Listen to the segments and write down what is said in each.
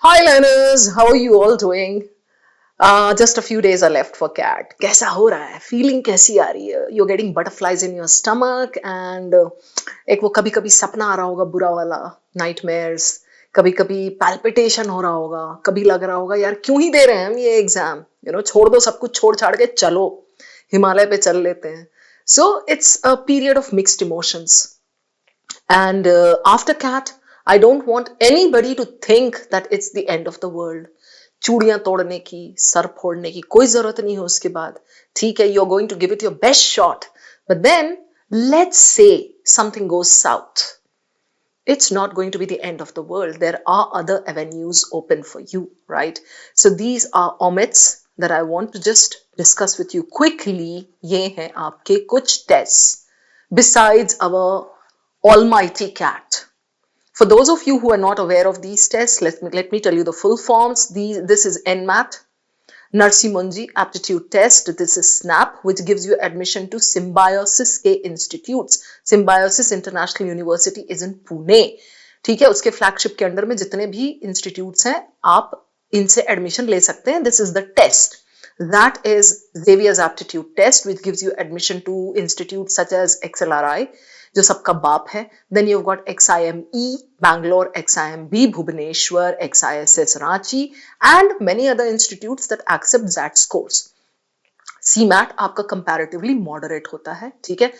Hi learners, how are you all doing? Just a few days are left for CAT. कैसा हो रहा है? Feeling कैसी आ रही है? You're getting butterflies in your stomach and एक वो कभी कभी सपना आ रहा होगा बुरा वाला, nightmares. कभी कभी palpitation हो रहा होगा, कभी लग रहा होगा यार क्यों ही दे रहे हैं हम ये एग्जाम, छोड़ दो सब कुछ, छोड़ छाड़ के चलो हिमालय पे चल लेते हैं. So it's a period of mixed emotions. And after CAT, I don't want anybody to think that it's the end of the world. चूड़ियां तोड़ने की, सर फोड़ने की कोई जरूरत नहीं है उसके बाद. ठीक है, you're going to give it your best shot. But then, let's say something goes south. It's not going to be the end of the world. There are other avenues open for you, right? So these are omits that I want to just discuss with you quickly. ये हैं आपके कुछ tests besides our almighty CAT. For those of you who are not aware of these tests, let me tell you the full forms. This is NMAT, Narsi Munji Aptitude Test. This is SNAP, which gives you admission to Symbiosis K Institutes. Symbiosis International University is in Pune. ठीक है, उसके flagship के under में जितने भी institutes हैं, आप इनसे एडमिशन ले सकते हैं. This is the test. That is Xavier's Aptitude Test, which gives you admission to institutes such as XLRI, जो सबका बाप है. Then you've got XIME Bangalore, XIMB Bhubaneswar, XISS Ranchi, and many other institutes that accept that scores. CMAT आपका comparatively moderate होता है, ठीक है.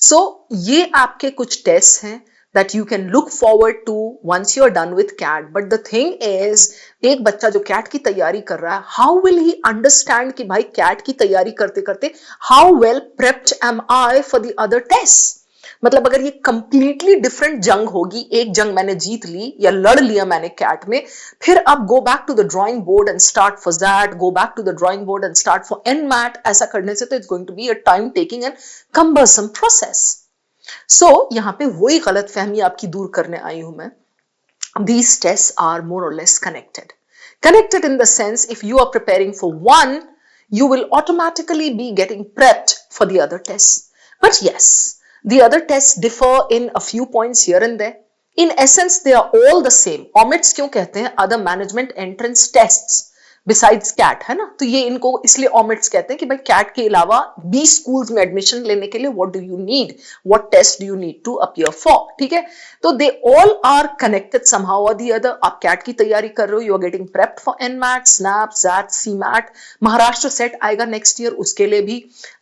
So ये आपके कुछ tests हैं that you can look forward to once you're done with CAT. But the thing is, एक बच्चा जो CAT की तैयारी कर रहा है, how will he understand कि भाई CAT की तैयारी करते करते how well prepped am I for the other tests? मतलब अगर ये कंप्लीटली डिफरेंट जंग होगी, एक जंग मैंने जीत ली या लड़ लिया मैंने कैट में, फिर अब go back to the drawing board and start for that, go back to the drawing board and start for NMAT. ऐसा करने से तो it's going to be a time taking and cumbersome process. So यहाँ पे वही गलत फहमी आपकी दूर करने आई हूं मैं. These tests are more or less connected. Connected in the sense, if you are preparing for one, you will automatically be getting prepped for the other tests. But yes, the other tests differ in a few points here and there. In essence, they are all the same. OMITs क्यों कहते हैं? Other management entrance tests. Besides CAT, है ना. तो ये इनको इसलिए ऑमिट्स कहते हैं कि भाई कैट के अलावा 20 स्कूल्स में एडमिशन लेने के लिए what do you need, what test do you need to appear for. ठीक है, तो they all are connected somehow और दी अदर. आप कैट की तैयारी कर रहे हो, you are getting prepped for NMAT, SNAP, XAT, CMAT. Maharashtra CET आएगा नेक्स्ट ईयर, उसके लिए भी.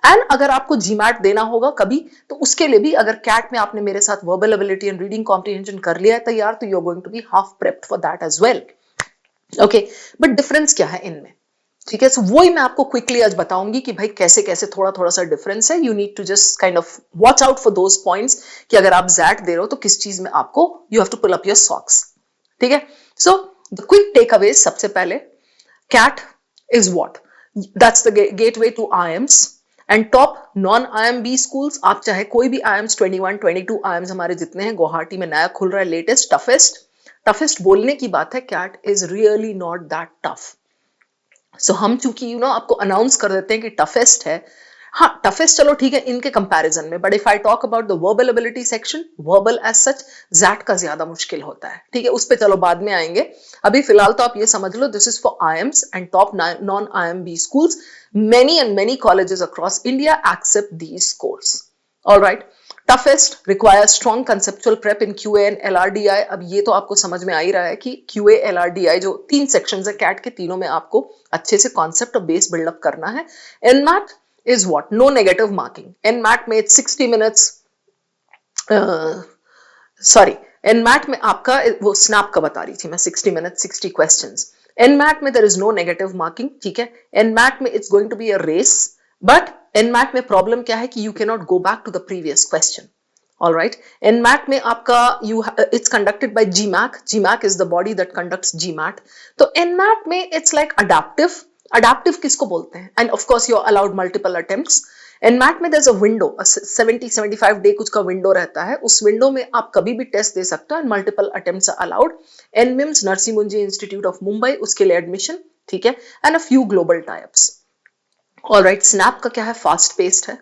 एंड अगर आपको जीमैट देना होगा कभी, तो उसके लिए भी अगर कैट में आपने मेरे साथ verbal ability and reading comprehension कर लिया है तैयार, तो you are going to be half prepped for that as well. Okay, but difference क्या है इनमें? ठीक है, सो वही मैं आपको क्विकली आज बताऊंगी कि भाई कैसे कैसे थोड़ा थोड़ा सा डिफरेंस है. You need to just kind of watch out for those points कि अगर आप जैट दे रहे हो तो किस चीज में आपको you have to pull up your socks. ठीक है, so the quick takeaway. सबसे पहले, CAT is what? That's the gateway to IIMs and top non IIMB schools. आप चाहे कोई भी IIMs 21 22 IIMs हमारे जितने हैं, गुवाहाटी में नया खुल रहा है लेटेस्ट, टफेस्ट बोलने की बात है. CAT is really not that tough. So हम चूंकि आपको अनाउंस कर देते हैं कि टफेस्ट है. हाँ, टफेस्ट चलो ठीक है इनके कंपैरिजन में, but if I talk about the verbal ability section, verbal as such XAT का ज्यादा मुश्किल होता है. ठीक है, उस पे चलो बाद में आएंगे. अभी फिलहाल तो आप ये समझ लो, this is for IIMs and top non IIMB schools. many colleges across India accept these scores. All right. Toughest requires strong conceptual prep in QA and LRDI. अब ये तो आपको समझ में आ ही रहा है कि QA LRDI जो 3 सेक्शंस है कैट के, तीनों में आपको अच्छे से कॉन्सेप्ट और बेस बिल्डअप करना है. NMAT is what? No negative marking. NMAT में 60 minutes, सॉरी, NMAT में आपका वो स्नैप का बता रही थी मैं, 60 minutes 60 questions. NMAT में there is no negative marking. ठीक है, NMAT में it's going to be a race, but NMAT में प्रॉब्लम क्या है कि you cannot go back to the previous question. All right. NMAT में आपका it's conducted by GMAC. GMAC is the body that conducts GMAT. तो NMAT में it's like adaptive. Adaptive किसको बोलते हैं? And of course you're allowed multiple attempts. NMAT में there's a window, 70-75 day कुछ का window रहता है. उस window में आप कभी भी टेस्ट दे सकते हो and multiple attempts are allowed. NMIMS, Narsi मुंजी इंस्टीट्यूट ऑफ मुंबई, उसके लिए एडमिशन. ठीक है, and a few global tie-ups. All right, snap का क्या है? फास्ट पेस्ड है.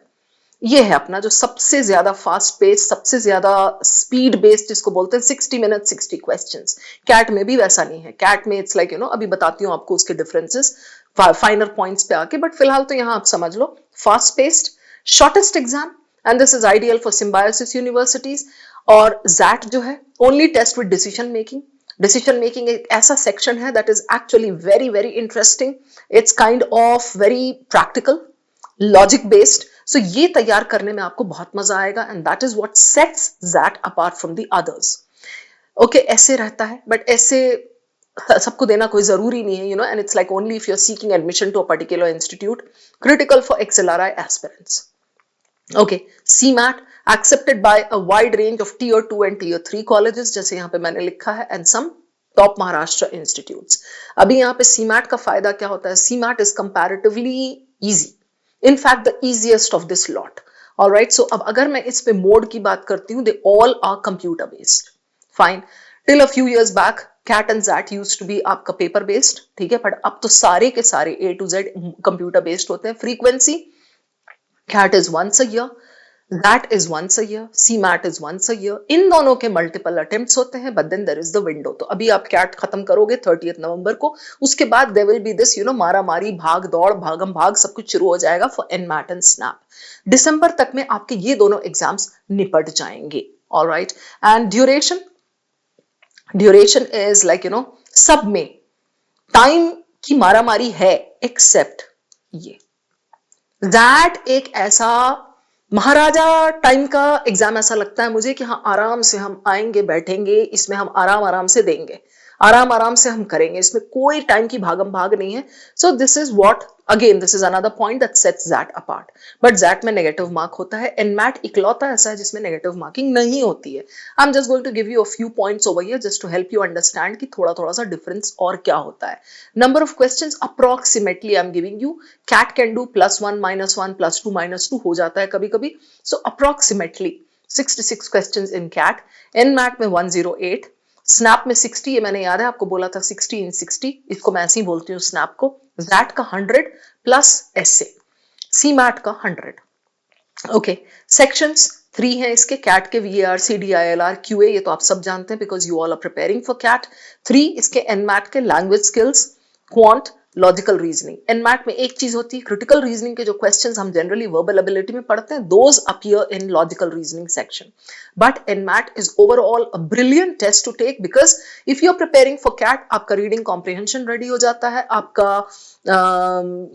ये है अपना जो सबसे ज्यादा फास्ट पेस, सबसे ज्यादा स्पीड बेस्ड जिसको बोलते हैं 60 मिनट 60 क्वेश्चंस। कैट में भी वैसा नहीं है, कैट में इट्स लाइक अभी बताती हूँ आपको उसके डिफरेंसेस फाइनर पॉइंट्स पे आके, बट फिलहाल तो यहाँ आप समझ लो fast paced, shortest exam, and this is ideal for Symbiosis universities. और जैट जो है only test with decision making. Decision making एक ऐसा सेक्शन है that is actually very very interesting, it's kind of very practical, logic based. So ये तैयार करने में आपको बहुत मजा आएगा, and that is what sets that apart from the others. Okay, ऐसे रहता है, बट ऐसे सबको देना कोई जरूरी नहीं है, and it's like only if you are seeking admission to a particular institute, critical for XLRI aspirants. Okay, CMAT accepted by a wide range of tier 2 and tier 3 colleges, जैसे यहाँ पे मैंने लिखा है, and some top Maharashtra institutes। अभी यहाँ पे CMAT का फायदा क्या होता है? CMAT is comparatively easy, in fact the easiest of this lot। Alright, so अब अगर मैं इस पे मोड की बात करती हूँ, they all are computer based। Fine, till a few years back CAT and ZAT used to be आपका पेपर बेस्ड, ठीक है, बट अब तो सारे के सारे A to Z computer based होते हैं। Frequency, CAT is once a year, that is once a year, CMAT is once a year। इन दोनों के मल्टीपल अटेम्प्ट्स होते हैं, but then there is the window. तो अभी आप कैट खत्म करोगे 30 नवंबर को, उसके बाद देयर विल बी दिस मारा मारी, भाग दौड़, भागम भाग, सब कुछ शुरू हो जाएगा फॉर NMAT एंड स्नैप। दिसंबर तक में आपके ये दोनों एग्जाम्स निपट जाएंगे। Alright, and duration, duration is like सब में टाइम की मारा मारी है, एक्सेप्ट ये दैट एक ऐसा महाराजा टाइम का एग्जाम ऐसा लगता है मुझे कि हाँ आराम से हम आएंगे बैठेंगे, इसमें हम आराम आराम से देंगे, आराम आराम से हम करेंगे, इसमें कोई टाइम की भागम भाग नहीं है। So this is what, again this is another point that sets that apart. But that में नेगेटिव मार्क होता है, NMAT इकलौता ऐसा है जिसमें नेगेटिव मार्किंग नहीं होती है। I am just going to give you a few points over here just to help you understand कि थोड़ा थोड़ा सा डिफरेंस और क्या होता है। Number of questions approximately I am giving you, CAT can do +1 -1 +2 -2 हो जाता है कभी कभी। So approximately 66 questions in CAT, NMAT में 108, स्नैप में 60, ये मैंने याद है आपको बोला था 60 इन 60, इसको मैं ऐसे ही बोलती हूँ स्नैप को। जैट का 100 प्लस एसे, CMAT का 100। ओके, सेक्शंस 3 हैं इसके कैट के, VAR, CDILR, QA, ये तो आप सब जानते हैं because you all are preparing for CAT. 3 इसके NMAT के, language skills, quant, logical reasoning. NMAT में एक चीज होती है, क्रिटिकल रीजनिंग के जो क्वेश्चंस हम जनरली वर्बल एबिलिटी में पढ़ते हैं, those appear in logical reasoning section. But NMAT is overall a brilliant test to take because if you are preparing for CAT, आपका रीडिंग कॉम्प्रिहेंशन रेडी हो जाता है, आपका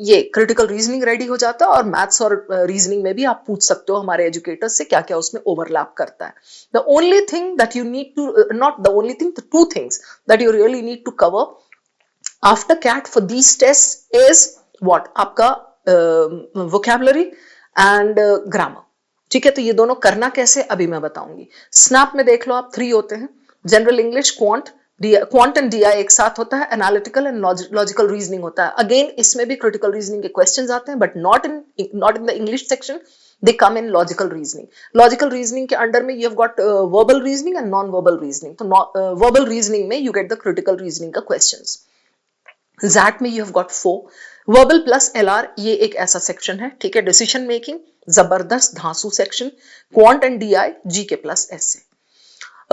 ये क्रिटिकल रीजनिंग रेडी हो जाता है, और मैथ्स और रीजनिंग में भी आप पूछ सकते हो हमारे एजुकेटर्स से क्या क्या उसमें ओवरलैप करता है। The only thing that you need to, not the only thing, the two things that you really need to cover after CAT for these test is what, आपका वोकैबुलरी एंड ग्रामर। ठीक है, तो ये दोनों करना कैसे अभी मैं बताऊंगी। स्नैप में देख लो आप 3 होते हैं, general English, quant and DI एक साथ होता है, एनालिटिकल एंड लॉजिकल रीजनिंग होता है। अगेन इसमें भी क्रिटिकल रीजनिंग के क्वेश्चंस आते हैं, but not in the English section, they come in logical reasoning। logical reasoning के अंडर में you have got verbal reasoning and non-verbal reasoning। तो verbal reasoning में you get the critical reasoning का questions। Jet में you have got 4, verbal plus LR, ये एक ऐसा section है, ठीक है, डिसीजन मेकिंग, जबरदस्त धांसू section, quant and DI, GK plus essay.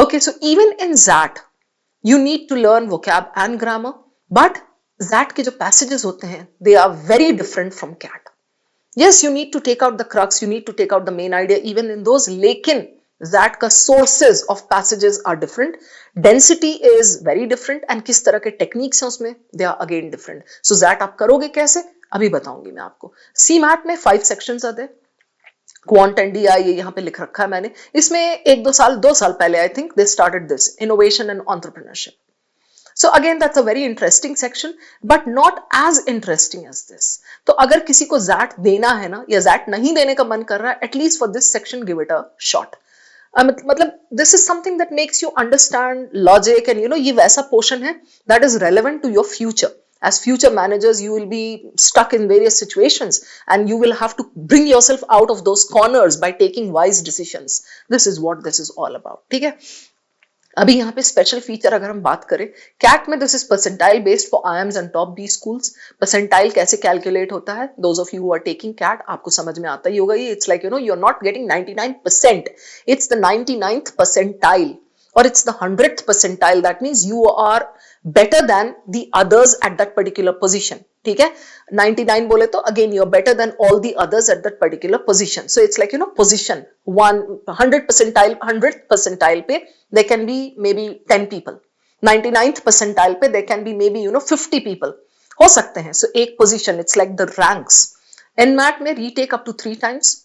Okay, so even in XAT you need to learn vocab and grammar, but XAT के जो पैसेजेस होते हैं they are very different from CAT. Yes, you need to take out the crux, you need to take out the main idea even in those, लेकिन that का sources of passages are different, density is very different, and किस तरह के techniques हैं उसमें they are again different। So that आप करोगे कैसे अभी बताऊंगी मैं आपको। CMAT में 5 sections are there, quant and DI ये यहाँ पे लिख रखा है मैंने, इसमें 2 साल पहले I think they started this, innovation and entrepreneurship. So again that's a very interesting section, but not as interesting as this। तो अगर किसी को ZAT देना है ना, या ZAT नहीं देने का मन कर रहा है, at least for this section give it a shot। मतलब this is something that makes you understand logic, and ये वैसा portion है that is relevant to your future। As future managers you will be stuck in various situations and you will have to bring yourself out of those corners by taking wise decisions। This is what this is all about, ठीक है। अभी यहाँ पे special feature अगर हम बात करें, CAT में this is percentile based for IIMs and top B schools. Percentile कैसे कैलकुलेट होता है, those of you who are taking CAT आपको समझ में आता ही होगा. ये it's like you are not getting 99%, it's the 99th percentile or it's the 100th percentile. That means you are better than the others at that particular position. ठीक है, 99 बोले तो again you're better than all the others at that particular position. So it's like position 100 percentile, 100th percentile पे there can be maybe 10 people, 99th percentile पे there can be maybe 50 people हो सकते हैं. So एक position, it's like the ranks. NMAT में retake up to 3 times.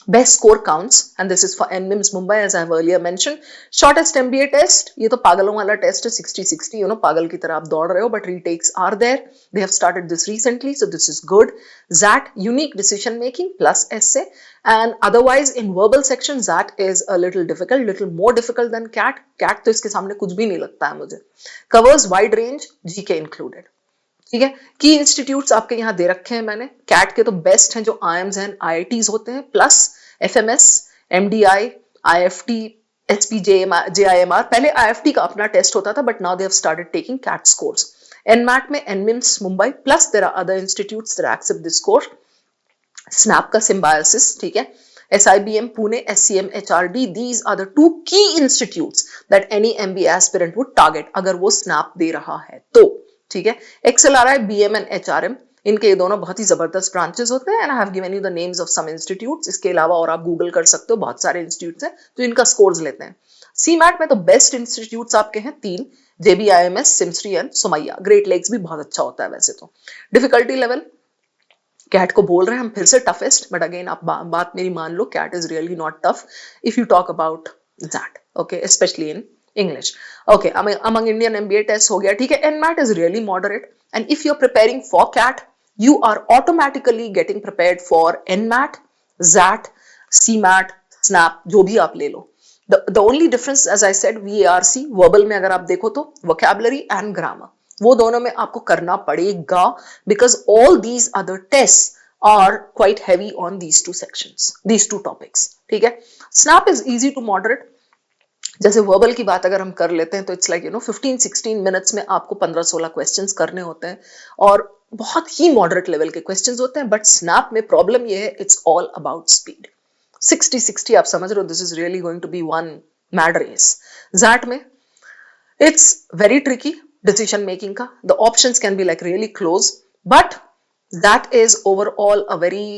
Best score counts, and this is for NMIMS Mumbai, as I have earlier mentioned. Shortest MBA test, ये तो पागलों वाला test है, 60-60, पागल की तरह आप दौड़ रहे हो, but retakes are there. They have started this recently, so this is good. ZAT, unique decision making plus essay, and otherwise in verbal section ZAT is a little difficult, little more difficult than CAT. CAT तो इसके सामने कुछ भी नहीं लगता है मुझे. Covers wide range, GK included. ठीक है, की इंस्टीट्यूट्स आपके यहाँ दे रखे हैं मैंने. कैट के तो बेस्ट हैं जो आईएम्स एंड आईआईटीज होते हैं, plus FMS, MDI, IFT, HP, JIMR. पहले आईएफटी का अपना टेस्ट होता था, but now they have started taking CAT scores. NMAT में NMIMS Mumbai, plus there are other institutes that accept this score. SNAP का Symbiosis, ठीक है, SIBM Pune, SCM, HRD, these are the two key institutes that any MBA aspirant would target अगर वो snap दे रहा है तो. ठीक है, XLRI, BM एंड HRM, इनके ये दोनों बहुत ही जबरदस्त ब्रांचेस होते हैं. And I have given you the names of some institutes. इसके अलावा और आप गूगल कर सकते हो, बहुत सारे इंस्टीट्यूट्स हैं जो इनका स्कोर्स लेते हैं. CMAT में तो बेस्ट इंस्टीट्यूट्स आपके हैं 3, JBIMS, SIMSREE and Somaiya. Great Lakes भी बहुत अच्छा होता है वैसे तो. डिफिकल्टी लेवल, कैट को बोल रहे हैं हम फिर से टफेस्ट, बट अगेन आप बात मेरी मान लो, CAT is really not tough if you talk about that, okay, specially in English. Okay, among Indian MBA tests हो गया, ठीक है. NMAT is really moderate, and if you're preparing for CAT, you are automatically getting prepared for NMAT, ZAT, CMAT, SNAP, जो भी आप ले लो. The only difference, as I said, VARC, verbal में अगर आप देखो तो vocabulary and grammar, वो दोनों में आपको करना पड़ेगा, because all these other tests are quite heavy on these two sections, these two topics. ठीक है. SNAP is easy to moderate. जैसे वर्बल की बात अगर हम कर लेते हैं तो इट्स लाइक 15-16 मिनट्स में आपको 15-16 क्वेश्चंस करने होते हैं, और बहुत ही मॉडरेट लेवल के क्वेश्चंस होते हैं. बट स्नैप में प्रॉब्लम ये है, इट्स ऑल अबाउट स्पीड. 60-60 आप समझ रहे हो, this is really going to be one mad race. XAT में it's very tricky decision making का. The options can be like really close, but that is overall a very,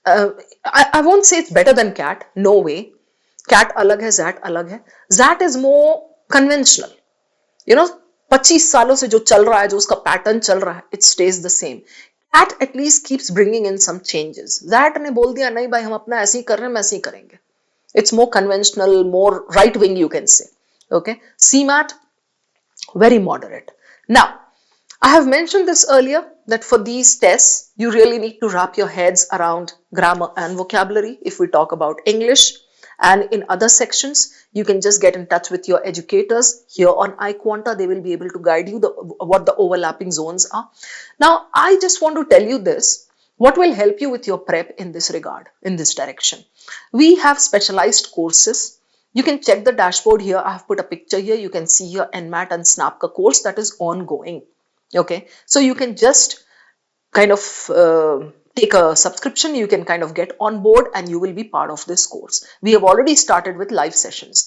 I won't say it's better than CAT, no way. CAT अलग है, jet अलग है. Jet is more conventional, 25 सालों से जो चल रहा है, जो उसका पैटर्न चल रहा है, it stays the same. CAT at least keeps bringing in some changes. XAT ने बोल दिया नहीं भाई, हम अपना ऐसे ही कर रहे हैं, हम ऐसे ही करेंगे. It's more conventional, more right wing you can say. Okay. CMAT very moderate. Now, I have mentioned this earlier that for these tests, you really need to wrap your heads around grammar and vocabulary. If we talk about English, and in other sections, you can just get in touch with your educators here on iQuanta. They will be able to guide you what the overlapping zones are. Now, I just want to tell you this, what will help you with your prep in this regard, in this direction. We have specialized courses. You can check the dashboard here. I have put a picture here. You can see here NMAT and SNAP ka course that is ongoing. Okay. So you can just kind of take a subscription. You can kind of get on board and you will be part of this course. We have already started with live sessions.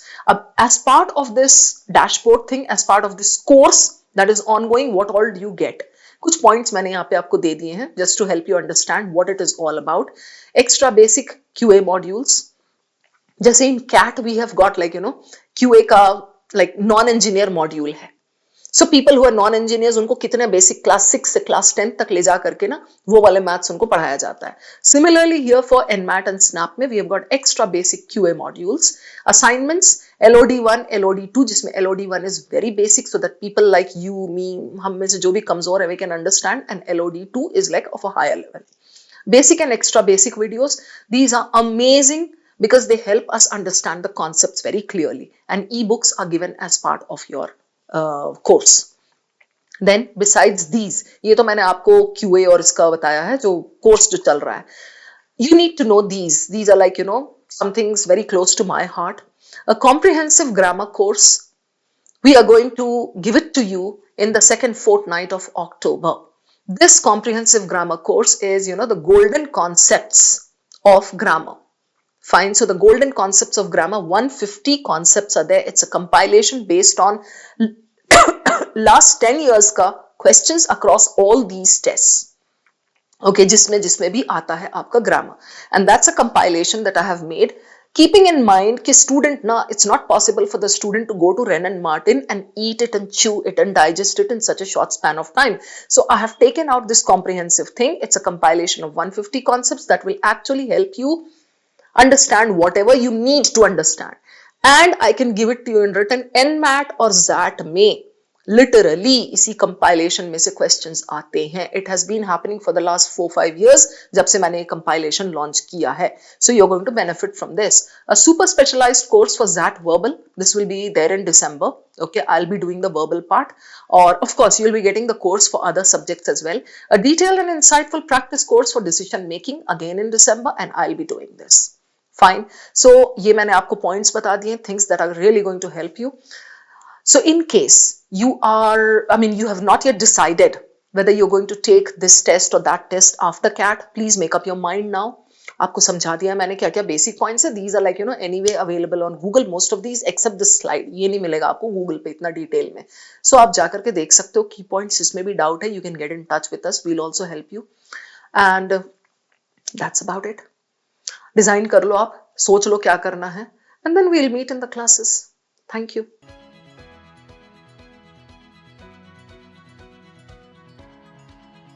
As part of this dashboard thing, as part of this course that is ongoing, what all do you get? कुछ points मैंने यहाँ पे आपको दे दिए हैं just to help you understand what it is all about. Extra basic QA modules. जैसे in CAT we have got like QA का like non-engineer module है. So people who are non-engineers, उनको कितने बेसिक क्लास 6 से class 10 तक ले जा करके ना वो वाले मैथ्स उनको पढ़ाया जाता है. Similarly here for NMAT and SNAP में we have got extra basic QA modules. Assignments, LOD1, LOD2, जिसमें LOD1 is very basic so that people like you, me, हम में से जो भी कमजोर है we can understand, and LOD2 is like of a higher level. Basic and extra basic videos, these are amazing because they help us understand the concepts very clearly, and ebooks are given as part of your course. Then besides these, ये तो मैंने आपको QA और इसका बताया है जो course जो चल रहा है. You need to know these are like some things very close to my heart. A comprehensive grammar course We are going to give it to you in the second fortnight of October. This comprehensive grammar course is, the golden concepts of grammar. Fine. So the golden concepts of grammar, 150 concepts are there. It's a compilation based on last 10 years का questions across all these tests. Okay, जिसमें भी आता है आपका grammar. And that's a compilation that I have made. Keeping in mind कि student na, it's not possible for the student to go to Wren and Martin and eat it and chew it and digest it in such a short span of time. So I have taken out this comprehensive thing. It's a compilation of 150 concepts that will actually help you understand whatever you need to understand. And I can give it to you in written. NMAT or ZAT में literally इसी compilation में से questions आते हैं. It has been happening for the last 4-5 years जब से मैंने ये compilation launch किया है. So you're going to benefit from this. A super specialized course for ZAT verbal. This will be there in December. Okay, I'll be doing the verbal part, or of course you'll be getting the course for other subjects as well. A detailed and insightful practice course for decision making again in December, and I'll be doing this. Fine. So ये मैंने आपको points बता दिए, things that are really going to help you. So in case you have not yet decided whether you're going to take this test or that test after CAT, please make up your mind now. आपको समझा दिया मैंने क्या क्या basic points है. These are like anyway available on Google, most of these except this slide. ये नहीं मिलेगा आपको Google पे इतना detail में. So आप जाकर के देख सकते हो key points, जिसमें भी doubt है you can get in touch with us. We'll also help you. And that's about it. Design कर लो, आप सोच लो क्या करना है, and then we'll meet in the classes. Thank you.